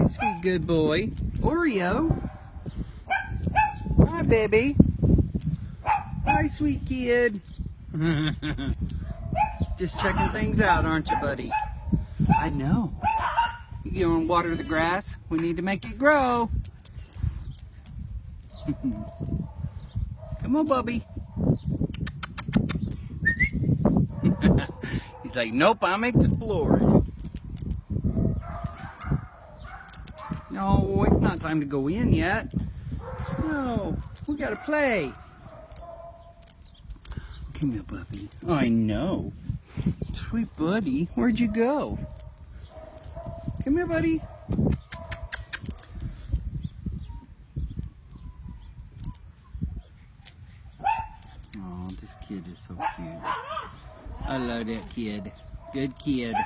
Sweet good boy. Oreo. Hi, baby. Hi, sweet kid. Just checking things out, aren't you, buddy? I know. You want to water the grass? We need to make it grow. Come on, Bubby. He's like, nope, I'm exploring. No, it's not time to go in yet. No, we gotta play. Come here, Bubby. I know. Sweet buddy, where'd you go? Come here, buddy. Oh, this kid is so cute. I love that kid. Good kid.